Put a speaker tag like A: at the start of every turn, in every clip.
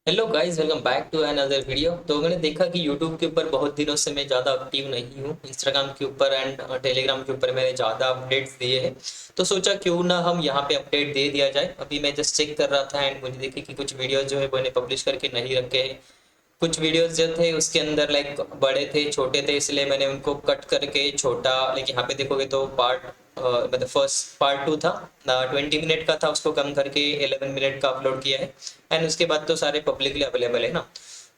A: Hello guys, welcome back to another video. तो मैंने देखा कि यूट्यूब के ऊपर बहुत दिनों से मैं ज़्यादा एक्टिव नहीं हूँ। इंस्टाग्राम के ऊपर एंड टेलीग्राम के ऊपर मैंने ज़्यादा अपडेट्स दिए हैं। तो सोचा क्यों ना हम यहाँ पे अपडेट दे दिया जाए। अभी मैं जस्ट चेक कर रहा था एंड मुझे देखे कि कुछ वीडियोस जो है मैंने पब्लिश करके नहीं रखे हैं। कुछ वीडियोस जो थे उसके अंदर लाइक बड़े थे छोटे थे, इसलिए मैंने उनको कट करके छोटा, लाइक यहाँ पे देखोगे तो पार्ट मतलब फर्स्ट पार्ट 2 था ना, 20 मिनट का था, उसको कम करके 11 मिनट का अपलोड किया है। एंड उसके बाद तो सारे पब्लिकली अवेलेबल है ना।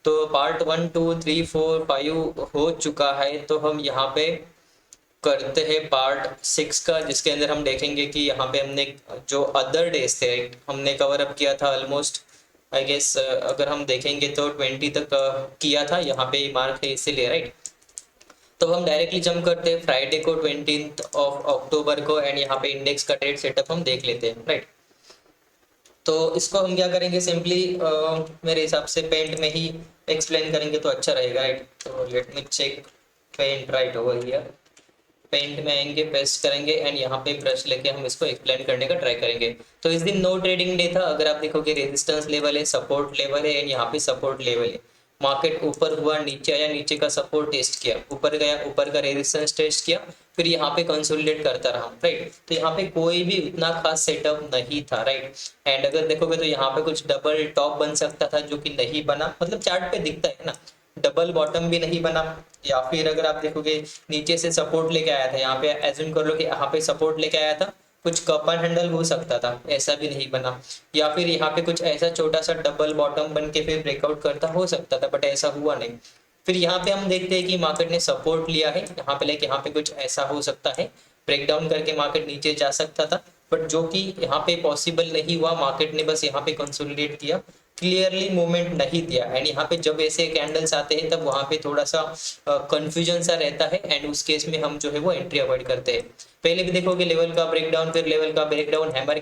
A: तो पार्ट 1 2 3 4 5 हो चुका है। तो हम यहाँ पे करते हैं पार्ट 6 का, जिसके अंदर हम देखेंगे कि यहाँ पे हमने जो अदर डेज थे हमने कवर अप किया था ऑलमोस्ट। आई गेस अगर हम देखेंगे तो 20 तक किया था, यहाँ पे मार्क है इसीलिए, राइट। तो हम डायरेक्टली जंप करते हैं फ्राइडे को 20 ऑफ अक्टूबर को एंड यहाँ पे इंडेक्स का ट्रेड सेटअप हम देख लेते हैं, राइट। तो इसको हम क्या करेंगे, सिंपली मेरे हिसाब से पेंट में ही एक्सप्लेन करेंगे तो अच्छा रहेगा, राइट। तो let me check paint right over here. Paint में आएंगे, पेस्ट करेंगे एंड यहाँ पे ब्रश लेके हम इसको एक्सप्लेन करने का ट्राई करेंगे। तो इस दिन नो ट्रेडिंग डे था। अगर आप देखोगे रेजिस्टेंस लेवल है, सपोर्ट लेवल है एंड यहाँ पे सपोर्ट लेवल है। मार्केट ऊपर हुआ, नीचे आया, नीचे का सपोर्ट टेस्ट किया, ऊपर गया, ऊपर का रेजिस्टेंस टेस्ट किया, फिर यहाँ पे कंसोलिडेट करता रहा, राइट। तो यहाँ पे कोई भी उतना खास सेटअप नहीं था, राइट। एंड अगर देखोगे तो यहाँ पे कुछ डबल टॉप बन सकता था जो कि नहीं बना, मतलब चार्ट पे दिखता है ना। डबल बॉटम भी नहीं बना। या फिर अगर आप देखोगे नीचे से सपोर्ट लेके आया था, यहाँ पे एज्यूम कर लो कि यहाँ पे सपोर्ट लेके आया था, कुछ कप एंड हैंडल हो सकता था, ऐसा भी नहीं बना। या फिर यहाँ पे कुछ ऐसा छोटा सा डबल बॉटम बन के फिर ब्रेकआउट करता हो सकता था, बट ऐसा हुआ नहीं। फिर यहाँ पे हम देखते हैं कि मार्केट ने सपोर्ट लिया है यहाँ पे, लाइक यहाँ पे कुछ ऐसा हो सकता है, ब्रेक डाउन करके मार्केट नीचे जा सकता था, बट जो कि यहाँ पे पॉसिबल नहीं हुआ। मार्केट ने बस यहाँ पे कंसोलिडेट किया, क्लियरली मूवमेंट नहीं दिया। एंड यहाँ पे जब ऐसे कैंडल्स आते हैं तब वहाँ पे थोड़ा सा कंफ्यूजन सा रहता है एंड उस केस में हम जो है वो एंट्री अवॉइड करते हैं। पहले भी देखोगे लेवल का ब्रेकडाउन, फिर लेवल का ब्रेकडाउन, हैमर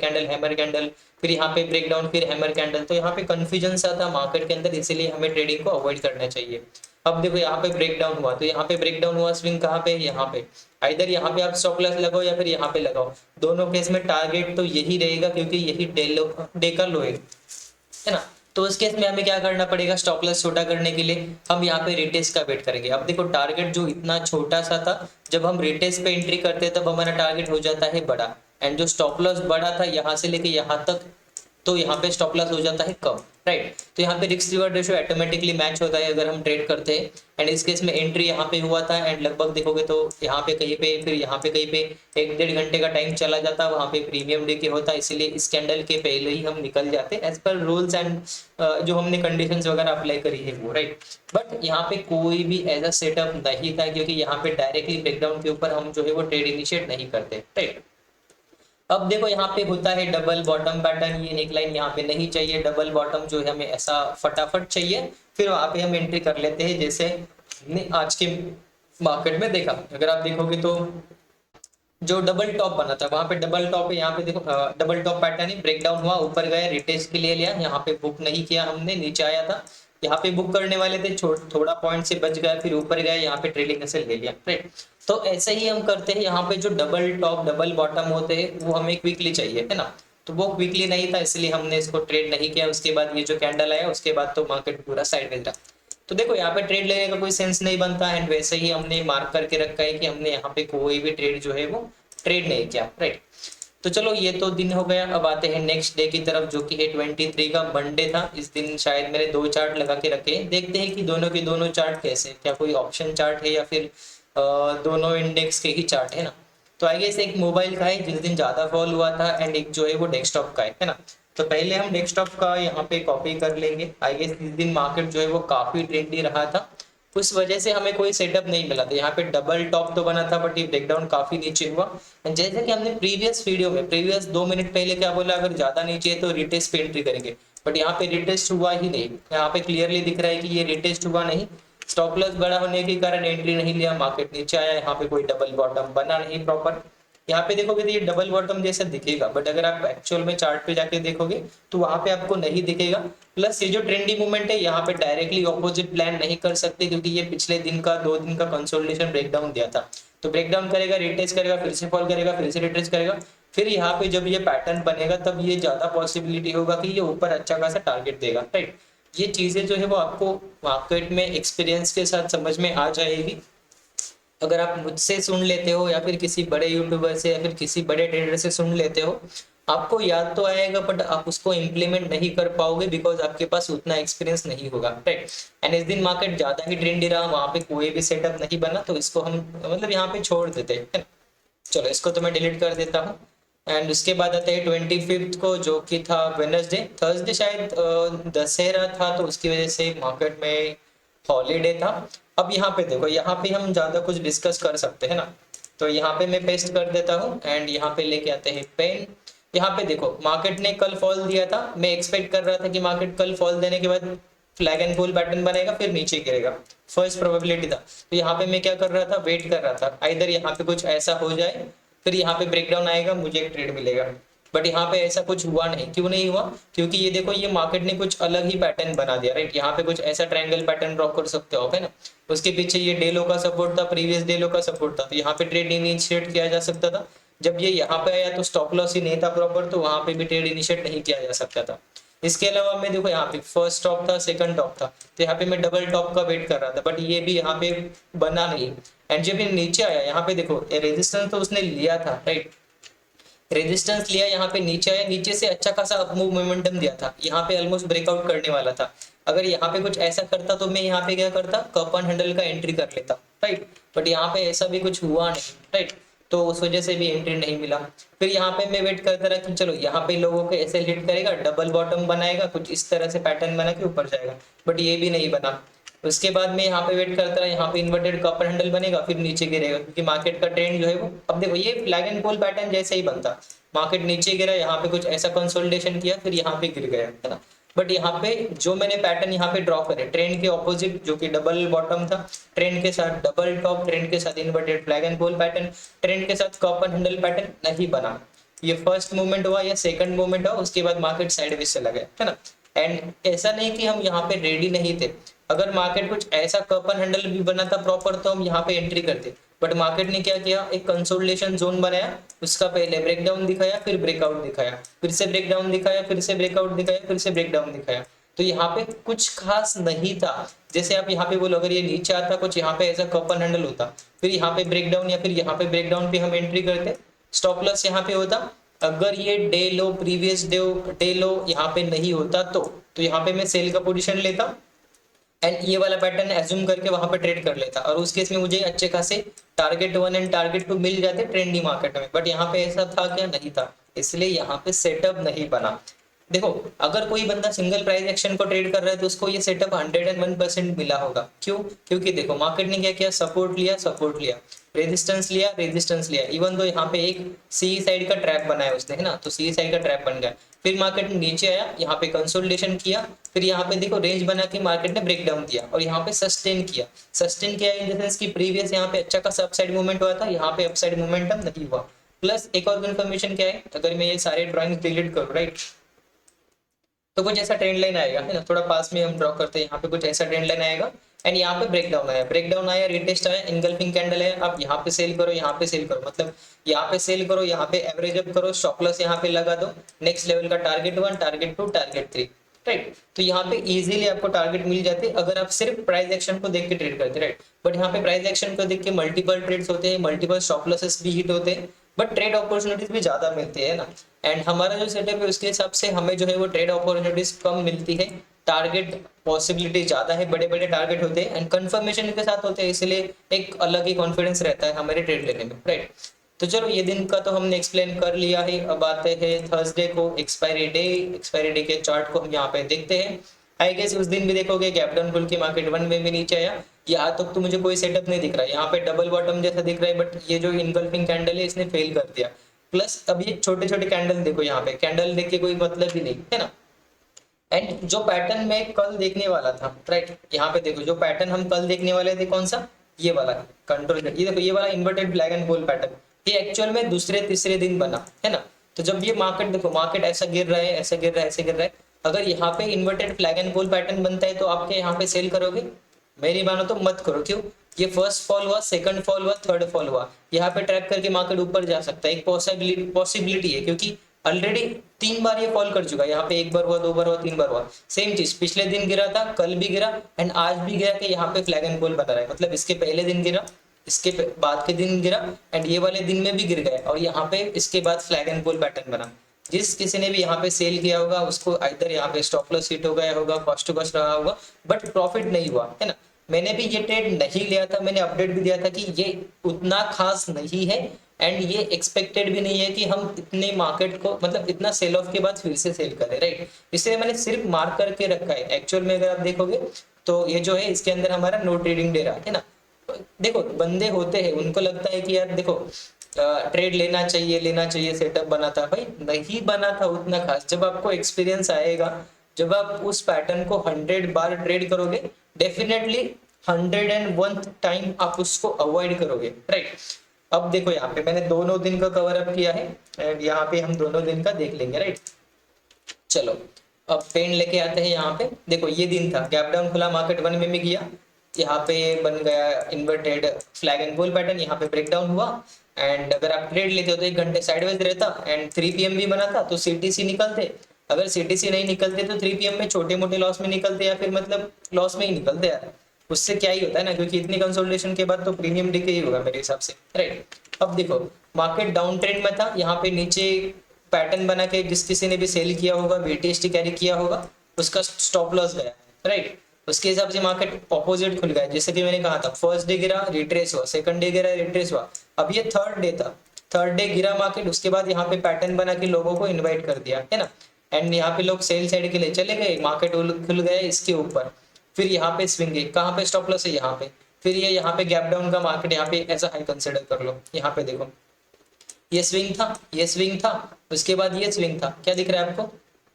A: कैंडल, फिर यहाँ पे ब्रेकडाउन, फिर हैमर कैंडल। तो यहाँ पे कंफ्यूजन सा था मार्केट के अंदर, इसीलिए हमें ट्रेडिंग को अवॉइड करना चाहिए। अब देखो यहाँ पे ब्रेकडाउन हुआ, तो यहाँ पे ब्रेकडाउन हुआ, स्विंग कहाँ पे, यहाँ पे। इधर यहाँ पे आप स्टॉप लॉस लगाओ या फिर यहाँ पे लगाओ, दोनों केस में टारगेट तो यही रहेगा क्योंकि यही डे का लो है ना। तो उस केस में हमें क्या करना पड़ेगा, स्टॉप लॉस छोटा करने के लिए हम यहाँ पे रिटेस्ट का वेट करेंगे। अब देखो टारगेट जो इतना छोटा सा था, जब हम रिटेस्ट पे एंट्री करते हैं तब हमारा टारगेट हो जाता है बड़ा, एंड जो स्टॉप लॉस बड़ा था यहाँ से लेके यहाँ तक, तो यहाँ पे स्टॉप लॉस हो जाता है कम, राइट। तो यहाँ पे risk reward ratio automatically match होता है अगर हम ट्रेड करते हैं। एंड इस केस में एंट्री यहाँ पे हुआ था एंड लगभग देखोगे तो यहाँ पे कहीं पे, फिर यहाँ पे कहीं पे 1 1.5 घंटे का टाइम चला जाता, वहाँ पे प्रीमियम डे के होता, इसीलिए इस कैंडल के पहले ही हम निकल जाते एज पर रूल्स एंड जो हमने कंडीशंस वगैरह अप्लाई करी है वो, राइट। बट यहाँ पे कोई भी ऐसा सेटअप नहीं था क्योंकि यहाँ पे डायरेक्टली ब्रेकडाउन के ऊपर हम जो है वो ट्रेड इनिशिएट नहीं करते, राइट। अब देखो यहाँ पे होता है डबल बॉटम पैटर्न, ये नेकलाइन यहाँ पे नहीं चाहिए, डबल बॉटम जो है हमें ऐसा फटाफट चाहिए, फिर वहां पे हम एंट्री कर लेते हैं जैसे हमने आज के मार्केट में देखा। अगर आप देखोगे तो जो डबल टॉप बना था वहां पे डबल टॉप है, यहाँ पे देखो डबल टॉप पैटर्न ही ब्रेकडाउन हुआ, ऊपर गया, रिटेस्ट के लिए लिया, यहाँ पे बुक नहीं किया हमने, नीचे आया था, यहाँ पे बुक करने वाले थे, थोड़ा पॉइंट से बच गया, फिर ऊपर गया, यहाँ पे ट्रेलिंग एसएल ले लिया, राइट। तो ऐसे ही हम करते हैं, यहाँ पे जो डबल टॉप डबल बॉटम होते हैं वो हमें क्विकली चाहिए, है ना। तो वो क्विकली नहीं था इसलिए हमने इसको ट्रेड नहीं किया। उसके बाद ये जो कैंडल आया उसके बाद तो मार्केट पूरा साइडवेज रहा। तो देखो यहाँ पे ट्रेड लेने का कोई सेंस नहीं बनता, एंड वैसे ही हमने मार्क करके रखा है कि हमने यहाँ पे कोई भी ट्रेड जो है वो ट्रेड नहीं किया, राइट। तो चलो ये तो दिन हो गया, अब आते हैं नेक्स्ट डे की तरफ जो कि है 23 का मंडे था। इस दिन शायद मैंने 2 चार्ट लगा के रखे हैं, देखते हैं कि दोनों के दोनों चार्ट कैसे, क्या कोई ऑप्शन चार्ट है या फिर दोनों इंडेक्स के ही चार्ट है ना। तो आई गेस एक मोबाइल का है जिस दिन ज्यादा फॉल हुआ था एंड एक जो है वो डेस्कटॉप का है ना। तो पहले हम डेस्कटॉप का यहाँ पे कॉपी कर लेंगे। आई गेस इस दिन मार्केट जो है वो काफी ट्रेंडी रहा था, उस वजह से हमें कोई सेटअप नहीं मिला था। यहाँ पे डबल टॉप तो बना था बट ये ब्रेकडाउन काफी नीचे हुआ। जैसे कि हमने प्रीवियस वीडियो में प्रीवियस 2 मिनट पहले क्या बोला, अगर ज्यादा नीचे है तो रिटेस्ट पे एंट्री करेंगे, बट यहाँ पे रिटेस्ट हुआ ही नहीं। यहाँ पे क्लियरली दिख रहा है कि ये रिटेस्ट हुआ नहीं, स्टॉप लॉस बड़ा होने के कारण एंट्री नहीं लिया, मार्केट नीचे आया, यहाँ पे कोई डबल बॉटम बना नहीं प्रॉपर। यहाँ पे देखोगे तो ये डबल बॉटम जैसा दिखेगा, बट अगर आप एक्चुअल में चार्ट पे जाके देखोगे तो वहां पे आपको नहीं दिखेगा। प्लस ये जो ट्रेंडी मूवमेंट है यहाँ पे डायरेक्टली ऑपोजिट प्लान नहीं कर सकते क्योंकि ये पिछले दिन का 2 दिन का कंसोलिडेशन ब्रेकडाउन दिया था। तो ब्रेकडाउन करेगा, रिटेस्ट करेगा, फिर से फॉल करेगा, फिर से रिटेस्ट करेगा, फिर यहाँ पे जब ये पैटर्न बनेगा तब ये ज्यादा पॉसिबिलिटी होगा कि ये ऊपर अच्छा खासा टारगेट देगा, राइट। ये चीज़ें जो है वो आपको मार्केट में एक्सपीरियंस के साथ समझ में आ जाएगी। अगर आप मुझसे सुन लेते हो या फिर किसी बड़े यूट्यूबर से या फिर किसी बड़े ट्रेडर से सुन लेते हो, आपको याद तो आएगा बट आप उसको इम्प्लीमेंट नहीं कर पाओगे बिकॉज आपके पास उतना एक्सपीरियंस नहीं होगा, राइट। एंड इस दिन मार्केट ज़्यादा ही ट्रेंडी रहा, वहाँ पे कोई भी सेटअप नहीं बना, तो इसको हम मतलब यहाँ पे छोड़ देते हैं, है ना। चलो इसको तो मैं डिलीट कर देता हूँ। एंड उसके बाद आता है 25 को, जो कि था वेनसडे, थर्सडे शायद दशहरा था, तो उसकी वजह से मार्केट में हॉलीडे था। अब यहाँ पे देखो, यहाँ पे हम ज़्यादा कुछ डिस्कस कर सकते हैं ना, तो यहाँ पे मैं पेस्ट कर देता हूँ एंड यहाँ पे लेके आते हैं पेन। यहाँ पे देखो मार्केट ने कल फॉल दिया था, मैं एक्सपेक्ट कर रहा था कि मार्केट कल फॉल देने के बाद फ्लैग एंड पुल पैटर्न बनेगा फिर नीचे गिरेगा, फर्स्ट प्रोबेबिलिटी था। तो यहाँ पे मैं क्या कर रहा था, वेट कर रहा था, आइदर यहाँ पे कुछ ऐसा हो जाए फिर यहाँ पे ब्रेकडाउन आएगा, मुझे एक ट्रेड मिलेगा। बट यहाँ पे ऐसा कुछ हुआ नहीं, क्यों नहीं हुआ, क्योंकि ये देखो ये मार्केट ने कुछ अलग ही पैटर्न बना दिया, राइट। यहाँ पे कुछ ऐसा ट्रायंगल पैटर्न ड्रॉ कर सकते हो, है ना। उसके पीछे ये डे लो का सपोर्ट था, प्रीवियस डे लो का सपोर्ट था, तो यहाँ पे ट्रेड इनिशिएट किया जा सकता था। जब ये यहाँ पे आया तो स्टॉप लॉस ही नहीं था प्रॉपर, तो वहां पे भी ट्रेड इनिशिएट नहीं किया जा सकता था। इसके अलावा मैं देखो यहाँ पे फर्स्ट टॉप था, सेकंड टॉप था, तो यहाँ पे मैं डबल टॉप का वेट कर रहा था, बट ये भी यहाँ पे बना नहीं। एंड जब ये नीचे आया, यहाँ पे देखो रेजिस्टेंस तो उसने लिया था, राइट, रेजिस्टेंस लिया, यहाँ पे नीचे आया, नीचे से अच्छा खासा अप मूव मोमेंटम दिया था, यहाँ पे ऑलमोस्ट ब्रेकआउट करने वाला था। अगर यहाँ पे कुछ ऐसा करता तो मैं यहाँ पे क्या करता, कप एंड हैंडल का एंट्री कर लेता, राइट। बट यहाँ पे ऐसा भी कुछ हुआ नहीं, राइट, तो उस वजह से भी एंट्री नहीं मिला। फिर यहाँ पे मैं वेट करता रहा कि चलो यहाँ पे लोगों को ऐसे हिट करेगा, डबल बॉटम बनाएगा, कुछ इस तरह से पैटर्न बना के ऊपर जाएगा, बट ये भी नहीं बना। उसके बाद में यहाँ पे वेट करता रहा, यहाँ पे इन्वर्टेड कपर हैंडल बनेगा फिर नीचे गिरेगा, क्योंकि मार्केट का ट्रेंड जो है वो, अब देखो ये फ्लैग एंड पुल पैटर्न जैसे ही बनता, मार्केट नीचे गिरा, यहाँ पे कुछ ऐसा कंसोलिडेशन किया फिर यहाँ पे गिर गया, है ना। बट यहाँ पे जो मैंने पैटर्न यहाँ पे ड्रॉ करे, ट्रेंड के ऑपोजिट, जो कि डबल बॉटम था, ट्रेंड के साथ डबल टॉप, ट्रेंड के साथ inverted flag and pull pattern, trend के साथ कप एंड हैंडल पैटर्न नहीं बना। ये फर्स्ट मूवमेंट हुआ या सेकंड मूवमेंट हुआ, उसके बाद मार्केट साइडवेज चला गया, है ना। एंड ऐसा नहीं कि हम यहाँ पे रेडी नहीं थे, अगर मार्केट कुछ ऐसा कप एंड हैंडल भी बना था प्रॉपर तो हम यहाँ पे एंट्री करते। बट मार्केट ने क्या किया, एक कंसोलिडेशन जोन बनाया, उसका पहले ब्रेकडाउन दिखाया फिर ब्रेकआउट दिखाया, फिर से ब्रेकडाउन दिखाया, फिर से ब्रेकआउट दिखाया, फिर से ब्रेकडाउन दिखाया। तो यहाँ पे कुछ खास नहीं था। जैसे आप यहाँ पे बोलो, अगर ये नीचे आता कुछ यहाँ पे ऐसा कप एंड हैंडल होता, फिर यहाँ पे ब्रेकडाउन या फिर यहाँ पे ब्रेकडाउन पे हम एंट्री करते, स्टॉप लॉस यहाँ पे होता। अगर ये डे लो, प्रीवियस डे लो यहाँ पे नहीं होता तो यहाँ पे मैं सेल का पोजीशन लेता एंड ये वाला पैटर्न एज्यूम करके वहां पे ट्रेड कर लेता, और उस केस में मुझे अच्छे खासे टारगेट 1 एंड टारगेट 2 मिल जाते ट्रेंडी मार्केट में। बट यहाँ पे ऐसा था क्या, नहीं था, इसलिए यहाँ पे सेटअप नहीं बना। देखो अगर कोई बंदा सिंगल प्राइस एक्शन को ट्रेड कर रहा है तो उसको ये सेटअप 101% मिला होगा। क्यों, क्योंकि देखो मार्केट ने क्या किया, सपोर्ट लिया, सपोर्ट लिया, रेजिस्टेंस लिया, रेजिस्टेंस लिया, इवन तो यहाँ पे एक सी साइड का ट्रैप बनाया उसने, है ना, तो सी साइड का ट्रैप बन गया। फिर मार्केट नीचे आया, यहाँ पे कंसोलिडेशन किया, फिर यहाँ पे देखो रेंज बना के मार्केट ने ब्रेक डाउन दिया और यहाँ पे सस्टेन किया। सस्टेन किया इन द सेंस की प्रीवियस यहाँ पे अच्छा खासा अपसाइड मूवमेंट हुआ था, यहाँ पे अपसाइड मूवमेंटम नहीं हुआ। प्लस एक और कंफर्मेशन क्या है, अगर मैं ये सारे ड्रॉइंग डिलीट करूँ, राइट, तो कुछ ऐसा ट्रेंड लाइन आएगा, है ना, थोड़ा पास में हम ड्रॉ करते हैं, यहाँ पे कुछ ऐसा ट्रेंड लाइन आएगा एंड यहाँ पे ब्रेकडाउन आया, रिटेस्ट आया, इनगल्फिंग कैंडल है, आप यहाँ पे सेल करो, यहाँ पे सेल करो, मतलब यहाँ पे सेल करो, यहाँ पे एवरेज अप करो, स्टॉप लॉस यहाँ पे लगा दो, नेक्स्ट लेवल का टारगेट 1, टारगेट 2, टारगेट 3, राइट। तो यहाँ पे इजीली आपको टारगेट मिल जाते अगर आप सिर्फ प्राइस एक्शन को देख के ट्रेड करते, राइट। बट यहाँ पे प्राइस एक्शन को देख के मल्टीपल ट्रेड्स होते हैं, मल्टीपल स्टॉप लॉसेस भी हिट होते हैं, बट ट्रेड अपॉर्चुनिटीज भी ज्यादा मिलती है ना। एंड हमारा जो सेटअप है उसके हिसाब से हमें जो है वो ट्रेड अपॉर्चुनिटीज कम मिलती है, टारगेट पॉसिबिलिटी ज्यादा है, बड़े बड़े टारगेट होते हैं एंड कंफर्मेशन के साथ होते हैं, इसलिए एक अलग ही कॉन्फिडेंस रहता है हमारे ट्रेड लेने में, राइट। तो चलो ये दिन का तो हमने एक्सप्लेन कर लिया है। अब आते हैं थर्सडे को, एक्सपायरी डे के चार्ट को हम यहाँ पे देखते हैं। आई गेस उस दिन भी देखोगे गैप डाउन खुल के मार्केट 1 वे में नीचे आया, यहाँ तक तो मुझे कोई सेटअप नहीं दिख रहा है, यहाँ पे डबल बॉटम जैसा दिख रहा है, बट ये जो इनगल्फिंग कैंडल है इसने फेल कर दिया। प्लस अब ये छोटे छोटे कैंडल देखो, यहाँ पे कैंडल देख के कोई मतलब ही नहीं है ना। एंड जो पैटर्न मैं कल देखने वाला था, राइट, यहाँ पे देखो जो पैटर्न हम कल देखने वाले थे, कौन सा, ये वाला कंट्रोल, ये देखो ये वाला inverted flag and bull pattern, ये एक्चुअल में दूसरे तीसरे दिन बना है ना। तो जब ये मार्केट देखो, मार्केट ऐसा गिर रहा है, ऐसा गिर रहा है, ऐसे गिर रहा है, अगर यहाँ पे inverted flag and bull pattern बनता है तो आपके यहाँ पे सेल करोगे, मेरी मानो तो मत करो। क्यों, ये फर्स्ट फॉल हुआ, सेकंड फॉल हुआ, थर्ड फॉल हुआ, यहाँ पे ट्रैक करके मार्केट ऊपर जा सकता है, एक पॉसिबिलिटी है, क्योंकि ऑलरेडी 3 बार ये फॉल कर चुका है, यहाँ पे 1 बार हुआ, 2 बार हुआ, 3 बार हुआ। सेम चीज पिछले दिन गिरा था, कल भी गिरा एंड आज भी गिरा के यहाँ पे फ्लैग एंड पोल बना रहा है। मतलब इसके पहले दिन गिरा, इसके बाद के दिन गिरा एंड ये वाले दिन में भी गिर गया और यहाँ पे इसके बाद फ्लैग एंड पोल पैटर्न बना। जिस किसी ने भी यहाँ पे सेल किया होगा उसको आइदर यहाँ पे स्टॉप लॉस हिट हो गया होगा, कॉस्ट टू कॉस्ट रहा होगा, बट प्रॉफिट नहीं हुआ है ना। मैंने भी ये ट्रेड नहीं लिया था, मैंने अपडेट भी दिया था कि ये उतना खास नहीं है एंड ये एक्सपेक्टेड भी नहीं है कि हम इतने मार्केट को मतलब इतना सेल ऑफ के बाद फिर से सेल करें, राइट। इसलिए मैंने सिर्फ मार्क करके रखा है। एक्चुअल में अगर आप देखोगे तो ये जो है इसके अंदर हमारा नो ट्रेडिंग डे रहा है ना। देखो बंदे होते हैं उनको लगता है कि यार देखो ट्रेड लेना चाहिए सेटअप बना था, भाई नहीं बना था उतना खास। जब आपको एक्सपीरियंस आएगा, जब आप उस पैटर्न को 100 बार ट्रेड करोगे, डेफिनेटली 101 टाइम आप उसको अवॉइड करोगे, राइट। अब देखो यहाँ पे मैंने दोनों दिन का कवर अप किया है एंड यहाँ पे हम दोनों दिन का देख लेंगे, राइट। चलो अब पेन लेके आते हैं। यहाँ पे देखो ये दिन था, गैप डाउन खुला, मार्केट 1 में गया, यहाँ पे बन गया inverted flag and pole pattern, यहाँ पे ब्रेक डाउन हुआ एंड अगर आप ट्रेड लेते हो तो 1 घंटे साइडवेज रहता एंड 3 PM भी बना था तो CTC निकलते। अगर CTC नहीं निकलते तो 3 PM में छोटे मोटे लॉस में निकलते या फिर मतलब लॉस में ही निकलते यार, उससे क्या ही होता है ना, क्योंकि इतनी कंसोलिडेशन के बाद तो प्रीमियम डीके ही होगा मेरे हिसाब से, राइट। अब देखो मार्केट डाउन ट्रेंड में था, यहाँ पे नीचे पैटर्न बना के जिस किसी ने भी सेल किया होगा, BTST कैरी किया होगा, उसका स्टॉप लॉस गया, राइट। उसके हिसाब से मार्केट ऑपोजिट खुल गया। जैसे कि मैंने कहा था फर्स्ट डे गिरा रिट्रेस हुआ, सेकंड डे गिरा रिट्रेस हुआ, अब ये थर्ड डे था, थर्ड डे गिरा मार्केट, उसके बाद यहाँ पे पैटर्न बना के लोगों को इन्वाइट कर दिया है ना एंड यहाँ पे लोग सेल साइड के लिए चले गए, मार्केट खुल गया इसके ऊपर, फिर यहाँ पे स्विंग है, कहाँ पे स्टॉप लॉस है यहाँ पे, फिर ये यहाँ पे गैप डाउन का मार्केट, यहाँ पे ऐसा हाई कंसिडर कर लो। यहाँ पे देखो ये स्विंग था, ये स्विंग था, उसके बाद ये स्विंग था, क्या दिख रहा है आपको,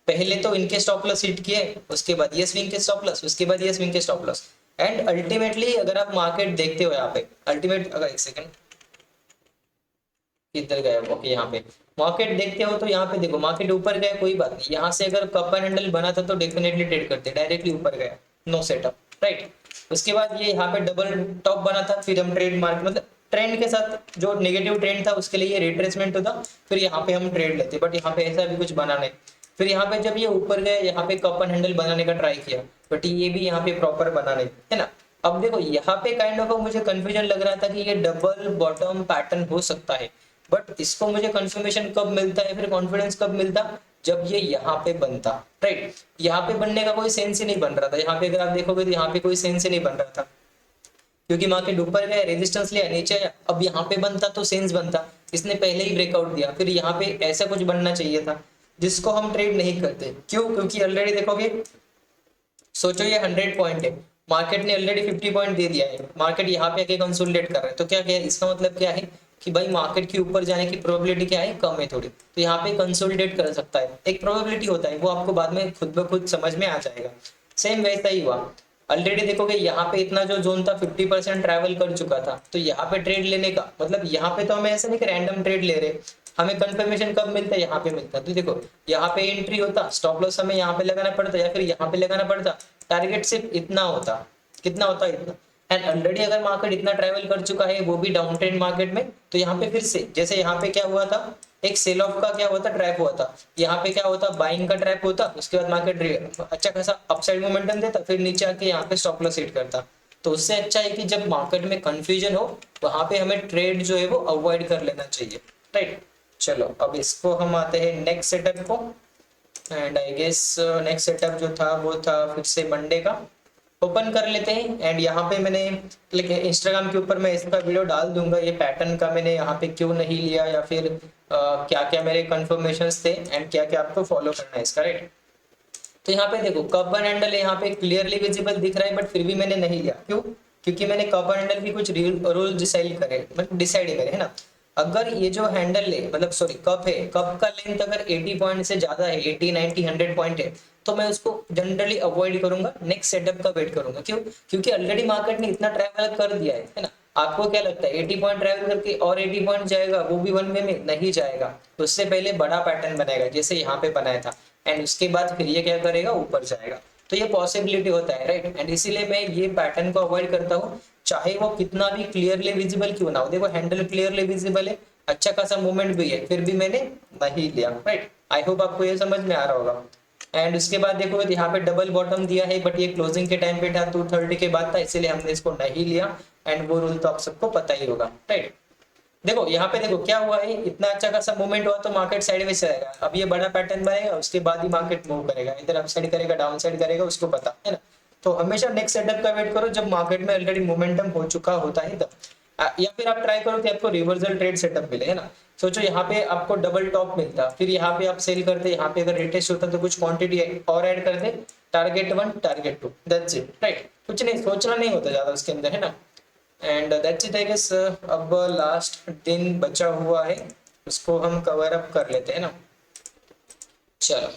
A: पहले तो इनके स्टॉप लॉस हिट किए, उसके बाद ये स्विंग के स्टॉप लॉस, उसके बाद ये स्विंग के स्टॉप लॉस एंड अल्टीमेटली अगर आप मार्केट देखते हो यहाँ पे अल्टीमेट, अगर एक सेकंड किधर गया, ओके यहाँ पे मार्केट देखते हो तो यहाँ पे देखो मार्केट ऊपर गया, कोई बात नहीं, यहाँ से अगर कप एंड हैंडल बना था तो डेफिनेटली ट्रेड करते, डायरेक्टली ऊपर गया, नो सेटअप, राइट। उसके बाद ये यहाँ पे डबल टॉप बना था, फिर हम ट्रेड मार्क मतलब ट्रेंड के साथ जो नेगेटिव ट्रेंड था उसके लिए ये रिट्रेसमेंट होता, फिर यहाँ पे हम ट्रेड लेते, बट यहाँ पे ऐसा भी कुछ बना नहीं। फिर यहाँ पे जब ये ऊपर गए, यहाँ पे कप एंड हैंडल बनाने का ट्राई किया, बट ये भी यहाँ पे प्रॉपर बना नहीं, है ना। अब देखो यहाँ पे काइंड ऑफ मुझे कंफ्यूजन लग रहा था कि ये डबल बॉटम पैटर्न हो सकता है, बट इसको मुझे कंफर्मेशन कब मिलता है, फिर कॉन्फिडेंस कब मिलता, जब ये यहाँ पे बनता, राइट। यहाँ पे बनने का कोई सेंस ही नहीं बन रहा था, यहाँ पे अगर आप देखोगे तो यहाँ पे कोई सेंस ही नहीं बन रहा था, क्योंकि मार्केट ऊपर गया, रेजिस्टेंस लिया, नीचे आया, अब यहाँ पे बनता तो सेंस बनता, इसने पहले ही ब्रेकआउट दिया, फिर यहाँ पे ऐसा कुछ बनना चाहिए था जिसको हम ट्रेड नहीं करते। क्यों? क्योंकि ऑलरेडी देखोगे, सोचो ये 100 पॉइंट है, मार्केट ने ऑलरेडी 50 पॉइंट दे दिया है, मार्केट यहाँ पे आके कंसोलिडेट कर रहा है, तो क्या क्या इसका मतलब क्या है कि भाई मार्केट के ऊपर जाने की प्रोबेबिलिटी क्या है, कम है थोड़ी, तो यहाँ पे कंसोलिडेट कर सकता है, एक प्रोबेबिलिटी होता है, वो आपको बाद में खुद ब खुद समझ में आ जाएगा। सेम वैसा ही हुआ, ऑलरेडी देखोगे यहाँ पे इतना जो जोन था 50% ट्रैवल कर चुका था, तो यहाँ पे ट्रेड लेने का मतलब यहाँ पे तो हमें ऐसा नहीं कि रैंडम ट्रेड ले रहे, हमें कंफर्मेशन कब मिलता है, यहाँ पे मिलता है। तो देखो यहाँ पे एंट्री होता, स्टॉप लॉस हमें यहाँ पे लगाना पड़ता या फिर यहाँ पे लगाना पड़ता, टारगेट सिर्फ इतना होता, कितना होता, इतना। एंड ऑलरेडी अगर मार्केट इतना ट्रैवल कर चुका है, वो भी डाउन ट्रेंड मार्केट में, तो यहाँ पे फिर से जैसे यहाँ पे क्या हुआ था, एक सेल ऑफ का क्या हुआ था, ट्रैप हुआ था, यहाँ पे क्या होता, बाइंग का ट्रैप होता, उसके बाद मार्केट अच्छा खासा अपसाइड मोमेंटम देता, फिर नीचे आके यहाँ पे स्टॉप लॉस हिट करता। तो उससे अच्छा है कि जब मार्केट में कंफ्यूजन हो वहां पे हमें ट्रेड जो है वो अवॉइड कर लेना चाहिए, राइट। चलो अब इसको हम आते हैं नेक्स्ट सेटअप को, and I guess next setup जो था वो था फिर से मंडे का, ओपन कर लेते हैं। एंड यहाँ पे मैंने इंस्टाग्राम के ऊपर मैं इसका वीडियो डाल दूंगा, ये पैटर्न का मैंने यहाँ पे क्यों नहीं लिया या फिर क्या क्या मेरे कंफर्मेशंस थे एंड क्या क्या आपको फॉलो करना है इसका, राइट। तो यहाँ पे देखो कप एंड हैंडल यहाँ पे क्लियरली विजिबल दिख रहा है, बट फिर भी मैंने नहीं लिया, क्यों? क्योंकि मैंने कप एंड हैंडल की कुछ रूल डिसाइड करे, मतलब डिसाइड करे, है ना। अगर ये जो हैंडल है मतलब सॉरी कप है, कप का लेंथ अगर 80 पॉइंट से ज्यादा है, 80 90 100 पॉइंट है, तो मैं उसको जनरली अवॉइड करूंगा, नेक्स्ट सेटअप का वेट करूंगा। क्यों? क्योंकि ऑलरेडी मार्केट ने इतना ट्रैवल कर दिया है ना। आपको क्या लगता है 80 पॉइंट ट्रैवल करके और 80 पॉइंट जाएगा, वो भी 1 वे में नहीं जाएगा, तो उससे पहले बड़ा पैटर्न बनाएगा जैसे यहाँ पे बनाया था, एंड उसके बाद फिर ये क्या करेगा, ऊपर जाएगा, तो ये पॉसिबिलिटी होता है, राइट। एंड इसीलिए मैं ये पैटर्न को अवॉइड करता हूँ, चाहे वो कितना भी क्लियरली विजिबल क्यों ना हो। देखो हैंडल क्लियरली विजिबल है, अच्छा खासा मूवमेंट भी है, फिर भी मैंने नहीं लिया, राइट। आई होप आपको ये समझ में आ रहा होगा। एंड उसके बाद देखो यहाँ पे डबल बॉटम दिया है, बट ये क्लोजिंग के टाइम पे था, 230 के बाद था, इसीलिए हमने इसको नहीं लिया। एंड वो रूल तो आप सबको पता ही होगा, राइट। देखो यहाँ पे देखो क्या हुआ है, इतना अच्छा खासा मूवमेंट हुआ तो मार्केट साइडवेज रहेगा। अब ये बड़ा पैटर्न बनेगा, उसके बाद ही मार्केट मूव करेगा, इधर अप साइड करेगा, डाउन साइड करेगा, उसको पता है ना। तो हमेशा नेक्स्ट सेटअप का वेट करो जब मार्केट में ऑलरेडी मोमेंटम हो चुका होता है तब। या फिर आप ट्राई करो कि आपको रिवर्सल ट्रेड सेटअप मिले, है ना। सोचो यहाँ पे आपको डबल टॉप मिलता, फिर यहाँ पे आप सेल करते, यहाँ पे अगर रिटेस्ट होता तो कुछ क्वांटिटी और ऐड कर दे, target 1 target 2, that's it, right. कुछ नहीं सोचना नहीं होता ज्यादा उसके अंदर, है ना। And that's it I guess. अब लास्ट दिन बचा हुआ है, उसको हम कवर अप कर लेते हैं ना। चलो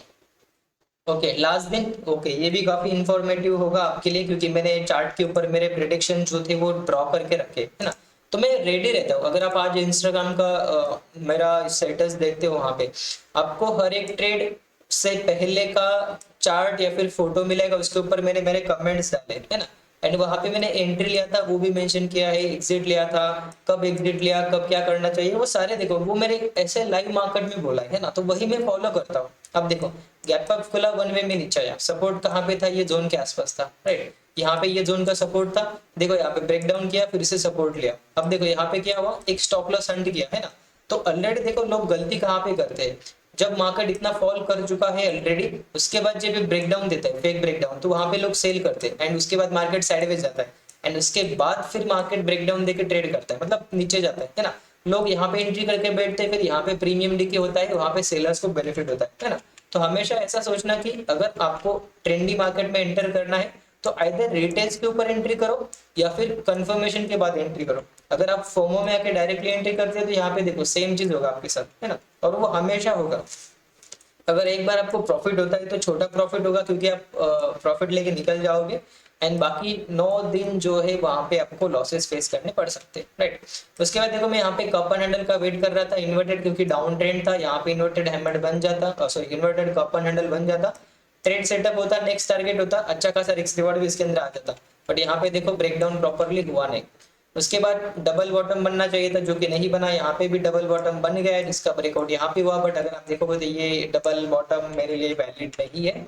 A: ओके, लास्ट दिन, ओके ये भी काफी इंफॉर्मेटिव होगा आपके लिए, क्योंकि मैंने चार्ट के ऊपर मेरे प्रिडिक्शन जो थे वो ड्रॉ करके रखे, है ना। तो मैं रेडी रहता हूँ। अगर आप आज इंस्टाग्राम का मेरा स्टेटस देखते हो, वहाँ पे आपको हर एक ट्रेड से पहले का चार्ट या फिर फोटो मिलेगा, उसके ऊपर मैंने मेरे कमेंट्स डाले, है ना। एंड वहाँ पे मैंने एंट्री लिया था वो भी मेंशन किया है, एग्जिट लिया था, कब एग्जिट लिया, कब क्या करना चाहिए, वो सारे देखो, वो मेरे ऐसे लाइव मार्केट में बोला है ना, तो वही मैं फॉलो करता हूँ। अब देखो गैप अप खुला, वन वे में नीचे आया, सपोर्ट कहाँ पे था, ये जोन के आसपास था, राइट। यहाँ पे ये जोन का सपोर्ट था, देखो यहाँ पे ब्रेक डाउन किया, फिर से सपोर्ट लिया। अब देखो यहाँ पे क्या हुआ, एक स्टॉप लॉस हंट किया, है ना। तो ऑलरेडी देखो लोग गलती कहाँ पे करते हैं, जब मार्केट इतना फॉल कर चुका है ऑलरेडी, उसके बाद जब ब्रेक डाउन देता है, फेक ब्रेक डाउन, तो वहां पे लोग सेल करते हैं, एंड उसके बाद मार्केट साइडवेज जाता है, एंड उसके बाद फिर मार्केट ब्रेक डाउन देके ट्रेड करता है, मतलब नीचे जाता है ना। लोग यहाँ पे एंट्री करके बैठते हैं, फिर यहाँ पे प्रीमियम डीके होता है, वहां पे सेलर्स को बेनिफिट होता है ना। तो हमेशा ऐसा सोचना कि अगर आपको ट्रेंडी मार्केट में एंटर करना है तो आइदर रिटेल्स के ऊपर एंट्री करो या फिर कंफर्मेशन के बाद एंट्री करो। अगर आप फोमो में आके डायरेक्टली एंट्री करते हो तो यहाँ पे देखो सेम चीज होगा आपके साथ, है ना, और वो हमेशा होगा। अगर एक बार आपको प्रॉफिट होता है तो छोटा प्रॉफिट होगा, क्योंकि आप प्रॉफिट लेके निकल जाओगे, एंड बाकी 9 दिन जो है वहां पे आपको लॉसेस फेस करने पड़ सकते हैं, राइट। उसके बाद देखो मैं यहाँ पे कप एंड हैंडल का वेट कर रहा था, इन्वर्टेड, क्योंकि डाउन ट्रेंड था, यहाँ पे इन्वर्टेड हैमर बन जाता, sorry inverted cup and handle बन जाता, ट्रेड सेटअप होता, नेक्स्ट टारगेट होता, अच्छा खासा रिस्क रिवॉर्ड भी इसके अंदर आ जाता। बट यहाँ पे देखो ब्रेकडाउन प्रॉपरली हुआ नहीं। उसके बाद डबल बॉटम बनना चाहिए था, जो कि नहीं बना, यहाँ पे भी डबल बॉटम बन गया है, जिसका ब्रेकआउट यहाँ पे हुआ, बट अगर आप देखोगे तो ये डबल बॉटम मेरे लिए वैलिड नहीं है।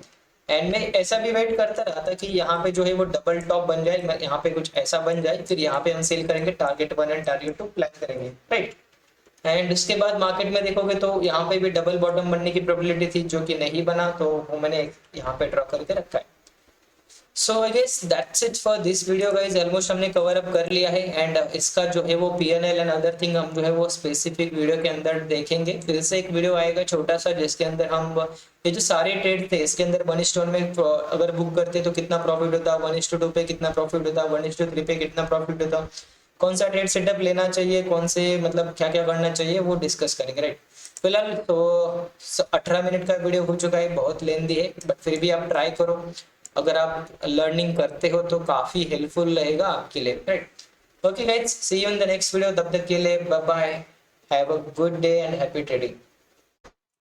A: एंड मैं ऐसा भी वेट करता रहा था कि यहाँ पे जो है वो डबल टॉप बन जाए, यहाँ पे कुछ ऐसा बन जाए, फिर यहाँ पे हम सेल करेंगे, टारगेट 1 एंड टारगेट 2 प्लान करेंगे, राइट। एंड उसके बाद मार्केट में देखोगे तो यहाँ पे भी डबल बॉटम बनने की प्रोबेबिलिटी थी, जो कि नहीं बना, तो वो मैंने यहाँ पे ड्रॉ करके रखा है। So I guess that's it for this video guys, almost हमने कवर अप कर लिया है। एंड इसका जो है वो पीएनएल एंड अदर थिंग हम जो है वो स्पेसिफिक वीडियो के अंदर देखेंगे। फिर से एक वीडियो आएगा छोटा सा, जिसके अंदर हम ये जो सारे ट्रेड थे इसके अंदर 1:1 में अगर बुक करते तो कितना प्रॉफिट होता, 1:2 पे कितना प्रॉफिट होता, 1:3 पे कितना प्रॉफिट होता, कौन सा ट्रेड सेटअप लेना चाहिए, कौन से मतलब क्या क्या करना चाहिए, वो डिस्कस करेंगे, राइट। फिलहाल तो 18 मिनट का वीडियो हो चुका है, बहुत लेंदी है, बट फिर भी आप ट्राई करो, अगर आप लर्निंग करते हो तो काफी हेल्पफुल रहेगा आपके लिए, right. Okay guys, see you in the next video, तब तक के लिए bye bye, have a good day and happy trading.